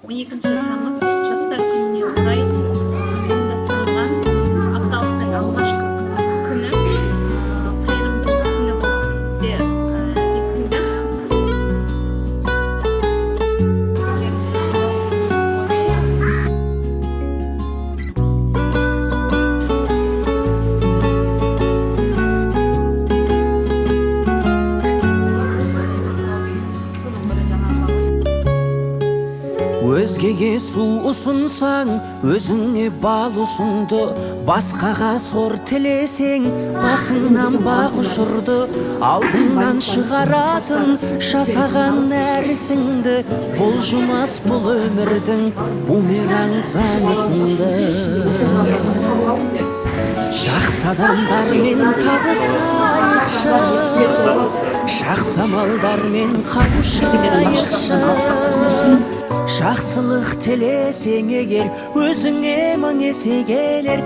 12 тамыз жастар күнүнө орай ұйымдастырылған апталықтың алғашқы күні қайырымдылық күні болып бізде бекітілді. Өзгеге су ұсынсаң, өзіңе бал ұсынды. Басқаға сор тілесең, басыңнан бақ ұшырды. Алдыңнан шығаратын жасаған нәрісіңді. Бұлжымас бұл өмірдің бумеранг заңы сынды. Жақсы адамдармен табысайықшы, жақсы амалдармен қауышайықшы. Жақсылық тілесең егер, өзіңе мың есе келер.